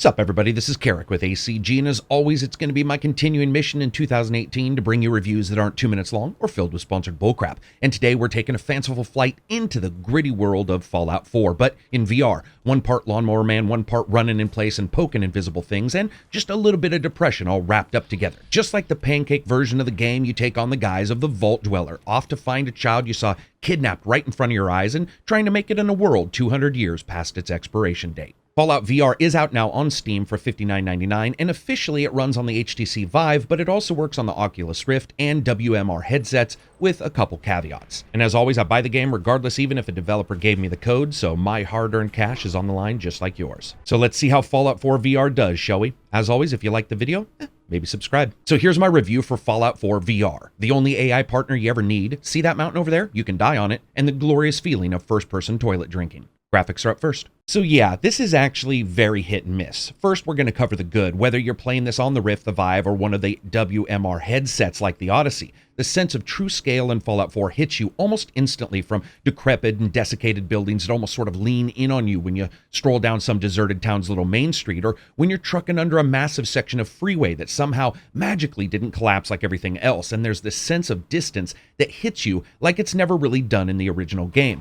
Sup everybody, this is Karak with ACG, and as always it's going to be my continuing mission in 2018 to bring you reviews that aren't 2 minutes long or filled with sponsored bullcrap. And today we're taking a fanciful flight into the gritty world of Fallout 4, but in VR. One part Lawnmower Man, one part running in place and poking invisible things, and just a little bit of depression all wrapped up together. Just like the pancake version of the game, you take on the guise of the Vault Dweller, off to find a child you saw kidnapped right in front of your eyes and trying to make it in a world 200 years past its expiration date. Fallout VR is out now on Steam for $59.99, and officially it runs on the HTC Vive, but it also works on the Oculus Rift and WMR headsets with a couple caveats. And as always, I buy the game regardless, even if a developer gave me the code, so my hard-earned cash is on the line just like yours. So let's see how Fallout 4 VR does, shall we? As always, if you like the video, maybe subscribe. So here's my review for Fallout 4 VR. The only AI partner you ever need. See that mountain over there? You can die on it. And the glorious feeling of first-person toilet drinking. Graphics are up first. So yeah, this is actually very hit and miss. First, we're going to cover the good, whether you're playing this on the Rift, the Vive, or one of the WMR headsets like the Odyssey. The sense of true scale in Fallout 4 hits you almost instantly, from decrepit and desiccated buildings that almost sort of lean in on you when you stroll down some deserted town's little main street, or when you're trucking under a massive section of freeway that somehow magically didn't collapse like everything else, and there's this sense of distance that hits you like it's never really done in the original game.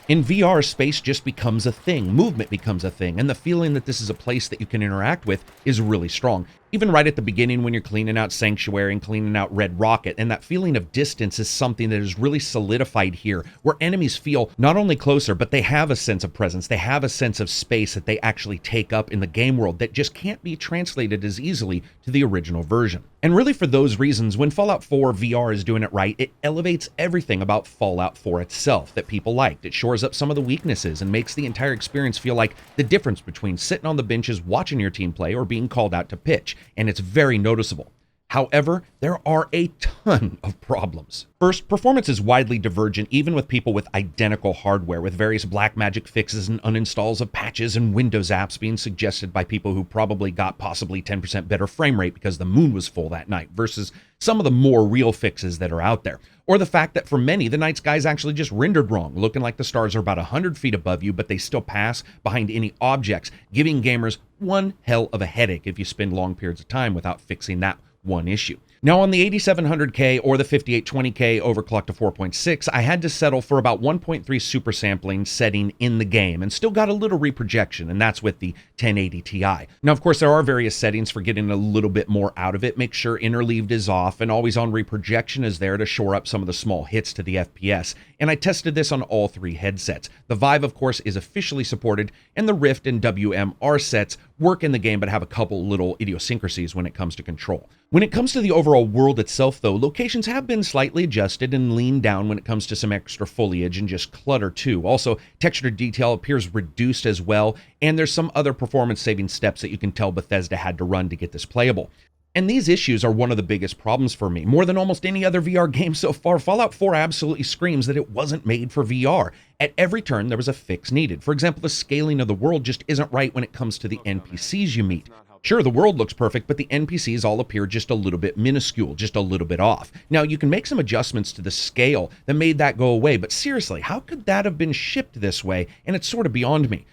In VR, space just becomes a thing, movement becomes a thing, and the feeling that this is a place that you can interact with is really strong. Even right at the beginning when you're cleaning out Sanctuary and cleaning out Red Rocket, and that feeling of distance is something that is really solidified here, where enemies feel not only closer, but they have a sense of presence, they have a sense of space that they actually take up in the game world that just can't be translated as easily to the original version. And really for those reasons, when Fallout 4 VR is doing it right, it elevates everything about Fallout 4 itself that people liked. It shores up some of the weaknesses and makes the entire experience feel like the difference between sitting on the benches watching your team play or being called out to pitch, and it's very noticeable. However, there are a ton of problems. First, performance is widely divergent even with people with identical hardware, with various black magic fixes and uninstalls of patches and Windows apps being suggested by people who probably got possibly 10% better frame rate because the moon was full that night, versus some of the more real fixes that are out there. Or the fact that for many, the night sky is actually just rendered wrong, looking like the stars are about 100 feet above you, but they still pass behind any objects, giving gamers one hell of a headache if you spend long periods of time without fixing that one issue. Now on the 8700K or the 5820K overclocked to 4.6, I had to settle for about 1.3 super sampling setting in the game, and still got a little reprojection, and that's with the 1080 Ti. Now of course there are various settings for getting a little bit more out of it. Make sure interleaved is off and always on reprojection is there to shore up some of the small hits to the FPS, and I tested this on all three headsets. The Vive of course is officially supported, and the Rift and WMR sets work in the game but have a couple little idiosyncrasies when it comes to control. When it comes to the overall world itself though, locations have been slightly adjusted and leaned down when it comes to some extra foliage and just clutter too. Also, texture detail appears reduced as well, and there's some other performance saving steps that you can tell Bethesda had to run to get this playable. And these issues are one of the biggest problems for me. More than almost any other VR game so far, Fallout 4 absolutely screams that it wasn't made for VR. At every turn, there was a fix needed. For example, the scaling of the world just isn't right when it comes to the NPCs you meet. Sure, the world looks perfect, but the NPCs all appear just a little bit minuscule, just a little bit off. Now, you can make some adjustments to the scale that made that go away, but seriously, how could that have been shipped this way? And it's sort of beyond me.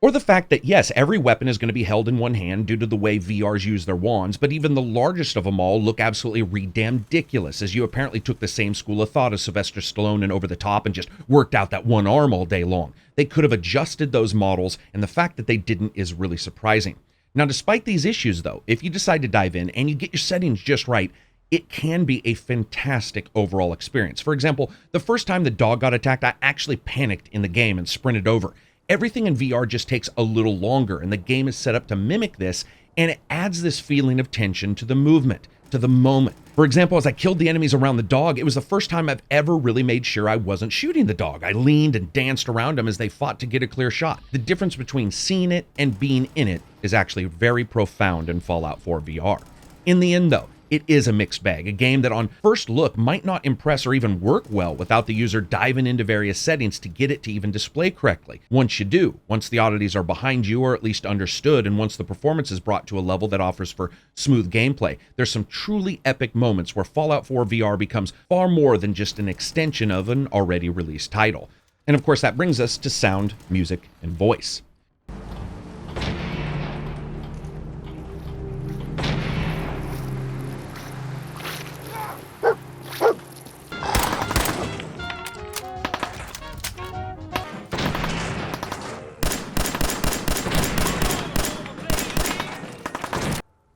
Or the fact that, yes, every weapon is going to be held in one hand due to the way VRs use their wands, but even the largest of them all look absolutely ridiculous, as you apparently took the same school of thought as Sylvester Stallone and Over the Top and just worked out that one arm all day long. They could have adjusted those models, and the fact that they didn't is really surprising. Now, despite these issues, though, if you decide to dive in and you get your settings just right, it can be a fantastic overall experience. For example, the first time the dog got attacked, I actually panicked in the game and sprinted over. Everything in VR just takes a little longer, and the game is set up to mimic this, and it adds this feeling of tension to the movement, to the moment. For example, as I killed the enemies around the dog, it was the first time I've ever really made sure I wasn't shooting the dog. I leaned and danced around them as they fought to get a clear shot. The difference between seeing it and being in it is actually very profound in Fallout 4 VR. In the end though, it is a mixed bag, a game that on first look might not impress or even work well without the user diving into various settings to get it to even display correctly. Once you do, once the oddities are behind you or at least understood, and once the performance is brought to a level that offers for smooth gameplay, there's some truly epic moments where Fallout 4 VR becomes far more than just an extension of an already released title. And of course that brings us to sound, music, and voice.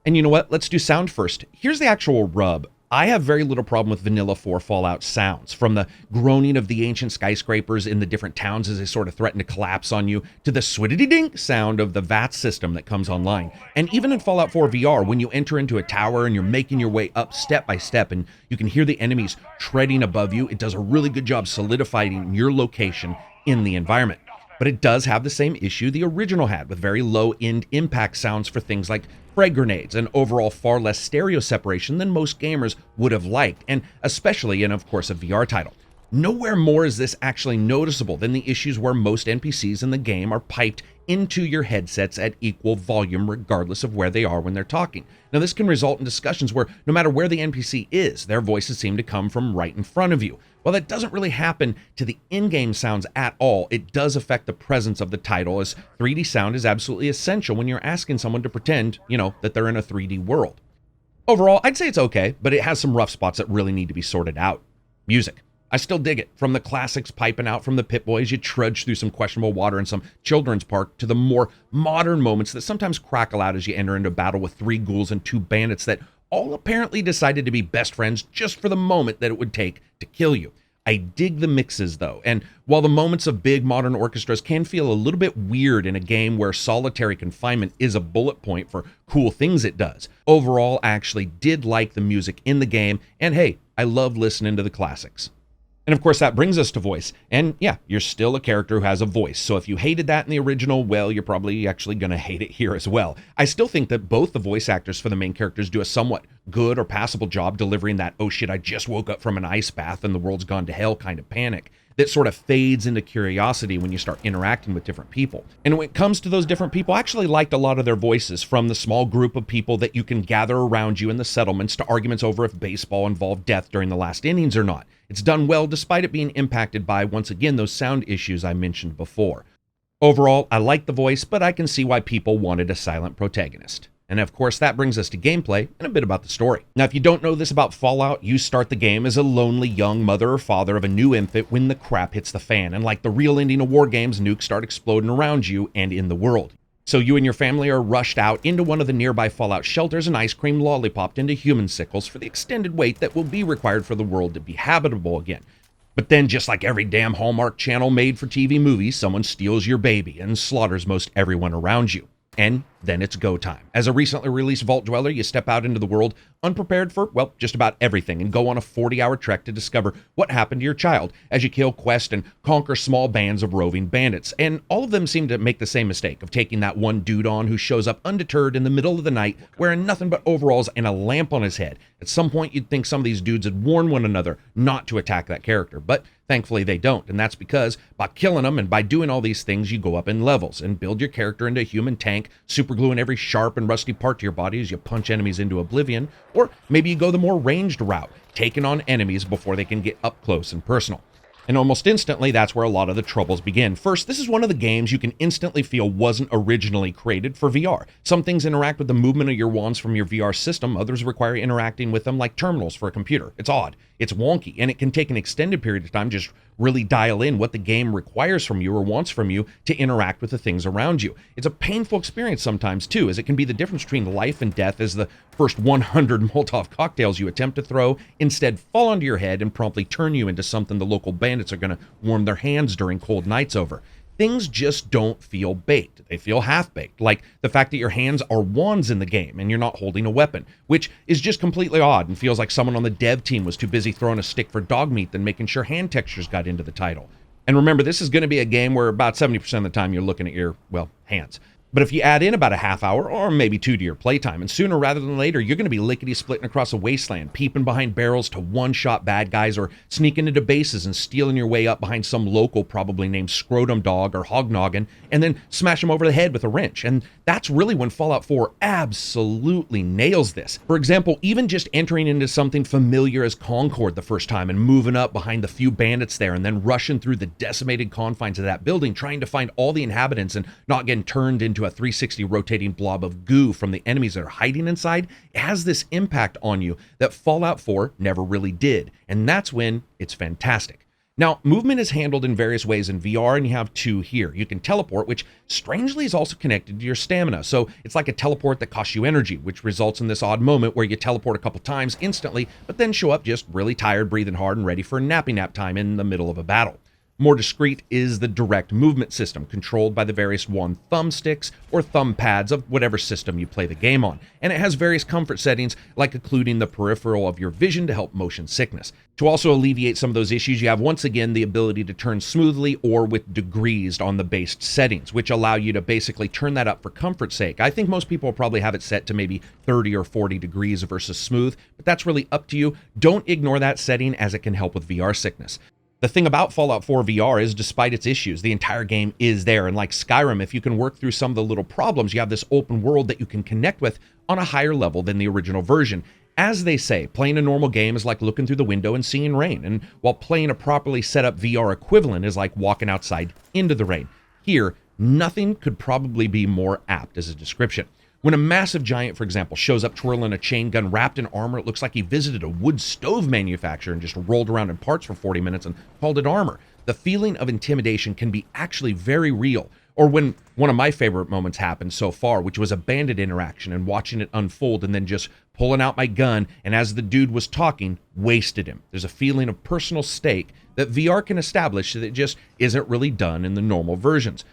And you know what? Let's do sound first. Here's the actual rub. I have very little problem with Vanilla 4 Fallout sounds, from the groaning of the ancient skyscrapers in the different towns as they sort of threaten to collapse on you, to the swiddity-dink sound of the VAT system that comes online. And even in Fallout 4 VR, when you enter into a tower and you're making your way up step by step and you can hear the enemies treading above you, it does a really good job solidifying your location in the environment. But it does have the same issue the original had, with very low-end impact sounds for things like frag grenades and overall far less stereo separation than most gamers would have liked, and especially in, of course, a VR title. Nowhere more is this actually noticeable than the issues where most NPCs in the game are piped into your headsets at equal volume regardless of where they are when they're talking. Now, this can result in discussions where no matter where the NPC is, their voices seem to come from right in front of you. While that doesn't really happen to the in-game sounds at all, it does affect the presence of the title, as 3D sound is absolutely essential when you're asking someone to pretend, that they're in a 3D world. Overall, I'd say it's okay, but it has some rough spots that really need to be sorted out. Music. I still dig it. From the classics piping out from the Pip-Boy, you trudge through some questionable water in some children's park, to the more modern moments that sometimes crackle out as you enter into battle with 3 ghouls and 2 bandits that all apparently decided to be best friends just for the moment that it would take to kill you. I dig the mixes though, and while the moments of big modern orchestras can feel a little bit weird in a game where solitary confinement is a bullet point for cool things it does, overall I actually did like the music in the game, and hey, I love listening to the classics. And of course, that brings us to voice. And yeah, you're still a character who has a voice. So if you hated that in the original, well, you're probably actually going to hate it here as well. I still think that both the voice actors for the main characters do a somewhat good or passable job delivering that, oh shit, I just woke up from an ice bath and the world's gone to hell kind of panic that sort of fades into curiosity when you start interacting with different people. And when it comes to those different people, I actually liked a lot of their voices, from the small group of people that you can gather around you in the settlements to arguments over if baseball involved death during the last innings or not. It's done well despite it being impacted by, once again, those sound issues I mentioned before. Overall, I like the voice, but I can see why people wanted a silent protagonist. And of course, that brings us to gameplay and a bit about the story. Now, if you don't know this about Fallout, you start the game as a lonely young mother or father of a new infant when the crap hits the fan. And like the real ending of war games, nukes start exploding around you and in the world. So you and your family are rushed out into one of the nearby Fallout shelters and ice cream lollipopped into human sickles for the extended wait that will be required for the world to be habitable again. But then, just like every damn Hallmark Channel made for TV movie, someone steals your baby and slaughters most everyone around you. And then it's go time. As a recently released Vault Dweller, you step out into the world unprepared for, well, just about everything, and go on a 40-hour trek to discover what happened to your child as you kill, quest, and conquer small bands of roving bandits. And all of them seem to make the same mistake of taking that one dude on who shows up undeterred in the middle of the night wearing nothing but overalls and a lamp on his head. At some point, you'd think some of these dudes had warned one another not to attack that character, but thankfully they don't, and that's because by killing them and by doing all these things, you go up in levels and build your character into a human tank, supergluing every sharp and rusty part to your body as you punch enemies into oblivion, or maybe you go the more ranged route, taking on enemies before they can get up close and personal. And almost instantly, that's where a lot of the troubles begin. First, this is one of the games you can instantly feel wasn't originally created for VR. Some things interact with the movement of your wands from your VR system, others require interacting with them like terminals for a computer. It's odd, it's wonky, and it can take an extended period of time to just really dial in what the game requires from you or wants from you to interact with the things around you. It's a painful experience sometimes too, as it can be the difference between life and death as the first 100 Molotov cocktails you attempt to throw instead fall onto your head and promptly turn you into something the local bandits are going to warm their hands during cold nights over. Things just don't feel baked. They feel half-baked, like the fact that your hands are wands in the game and you're not holding a weapon, which is just completely odd and feels like someone on the dev team was too busy throwing a stick for dog meat than making sure hand textures got into the title. And remember, this is going to be a game where about 70% of the time you're looking at your, well, hands. But if you add in about a half hour or maybe 2 to your playtime, and sooner rather than later, you're going to be lickety-splitting across a wasteland, peeping behind barrels to one-shot bad guys, or sneaking into bases and stealing your way up behind some local probably named Scrotum Dog or Hognoggin, and then smash them over the head with a wrench. And that's really when Fallout 4 absolutely nails this. For example, even just entering into something familiar as Concord the first time and moving up behind the few bandits there and then rushing through the decimated confines of that building, trying to find all the inhabitants and not getting turned into a 360 rotating blob of goo from the enemies that are hiding inside, it has this impact on you that Fallout 4 never really did. And that's when it's fantastic. Now, movement is handled in various ways in VR, and you have two here. You can teleport, which strangely is also connected to your stamina. So it's like a teleport that costs you energy, which results in this odd moment where you teleport a couple times instantly, but then show up just really tired, breathing hard, and ready for a nappy nap time in the middle of a battle. More discreet is the direct movement system, controlled by the various one thumbsticks or thumb pads of whatever system you play the game on. And it has various comfort settings, like occluding the peripheral of your vision to help motion sickness. To also alleviate some of those issues, you have once again the ability to turn smoothly or with degrees on the based settings, which allow you to basically turn that up for comfort's sake. I think most people will probably have it set to maybe 30 or 40 degrees versus smooth, but that's really up to you. Don't ignore that setting, as it can help with VR sickness. The thing about Fallout 4 VR is, despite its issues, the entire game is there. And like Skyrim, if you can work through some of the little problems, you have this open world that you can connect with on a higher level than the original version. As they say, playing a normal game is like looking through the window and seeing rain. And while playing a properly set up VR equivalent is like walking outside into the rain. Here, nothing could probably be more apt as a description. When a massive giant, for example, shows up twirling a chain gun wrapped in armor, it looks like he visited a wood stove manufacturer and just rolled around in parts for 40 minutes and called it armor. The feeling of intimidation can be actually very real. Or when one of my favorite moments happened so far, which was a bandit interaction and watching it unfold and then just pulling out my gun, and as the dude was talking, wasted him. There's a feeling of personal stake that VR can establish that it just isn't really done in the normal versions.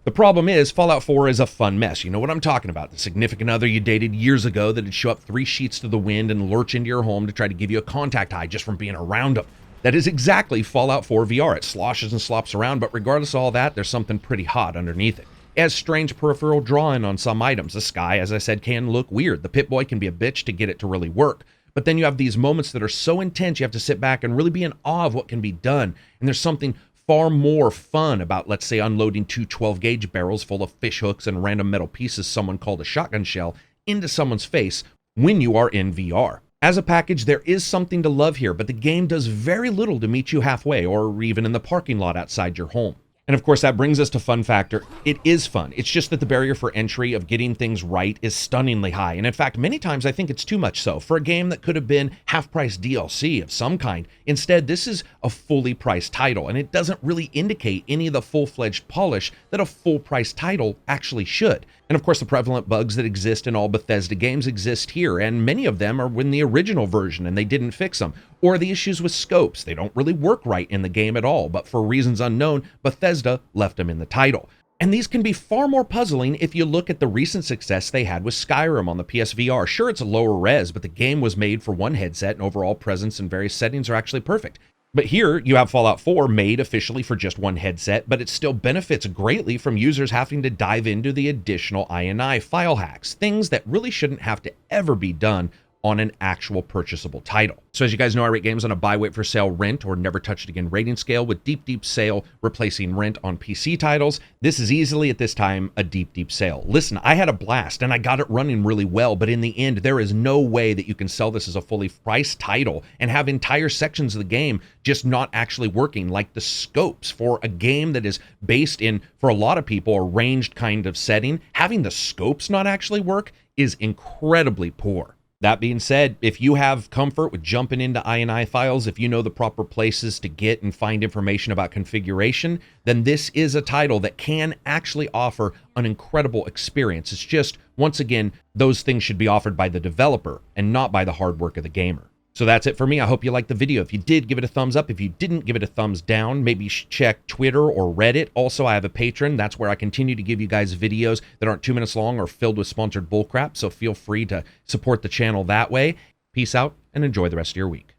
The problem is, Fallout 4 is a fun mess. You know what I'm talking about. The significant other you dated years ago that'd show up 3 sheets to the wind and lurch into your home to try to give you a contact high just from being around them. That is exactly Fallout 4 VR. It sloshes and slops around, but regardless of all that, there's something pretty hot underneath it. It has strange peripheral drawing on some items. The sky, as I said, can look weird. The Pip-Boy can be a bitch to get it to really work. But then you have these moments that are so intense, you have to sit back and really be in awe of what can be done. And there's something far more fun about, let's say, unloading 2 12-gauge barrels full of fish hooks and random metal pieces someone called a shotgun shell into someone's face when you are in VR. As a package, there is something to love here, but the game does very little to meet you halfway or even in the parking lot outside your home. And of course, that brings us to fun factor. It is fun. It's just that the barrier for entry of getting things right is stunningly high. And in fact, many times I think it's too much so. For a game that could have been half-price DLC of some kind, instead, this is a fully priced title, and it doesn't really indicate any of the full-fledged polish that a full-price title actually should. And of course, the prevalent bugs that exist in all Bethesda games exist here, and many of them are in the original version and they didn't fix them. Or the issues with scopes. They don't really work right in the game at all, but for reasons unknown, Bethesda left them in the title. And these can be far more puzzling if you look at the recent success they had with Skyrim on the PSVR. Sure, it's a lower res, but the game was made for one headset and overall presence and various settings are actually perfect. But here, you have Fallout 4 made officially for just one headset, but it still benefits greatly from users having to dive into the additional INI file hacks, things that really shouldn't have to ever be done on an actual purchasable title. So as you guys know, I rate games on a buy, wait for sale, rent, or never touch it again rating scale, with deep sale replacing rent on PC titles. This is easily at this time a deep sale. Listen, I had a blast and I got it running really well, but in the end, there is no way that you can sell this as a fully priced title and have entire sections of the game just not actually working, like the scopes for a game that is based in, for a lot of people, a ranged kind of setting. Having the scopes not actually work is incredibly poor. That being said, if you have comfort with jumping into INI files, if you know the proper places to get and find information about configuration, then this is a title that can actually offer an incredible experience. It's just, once again, those things should be offered by the developer and not by the hard work of the gamer. So that's it for me. I hope you liked the video. If you did, give it a thumbs up. If you didn't, give it a thumbs down. Maybe check Twitter or Reddit. Also, I have a Patreon. That's where I continue to give you guys videos that aren't 2 minutes long or filled with sponsored bullcrap. So feel free to support the channel that way. Peace out and enjoy the rest of your week.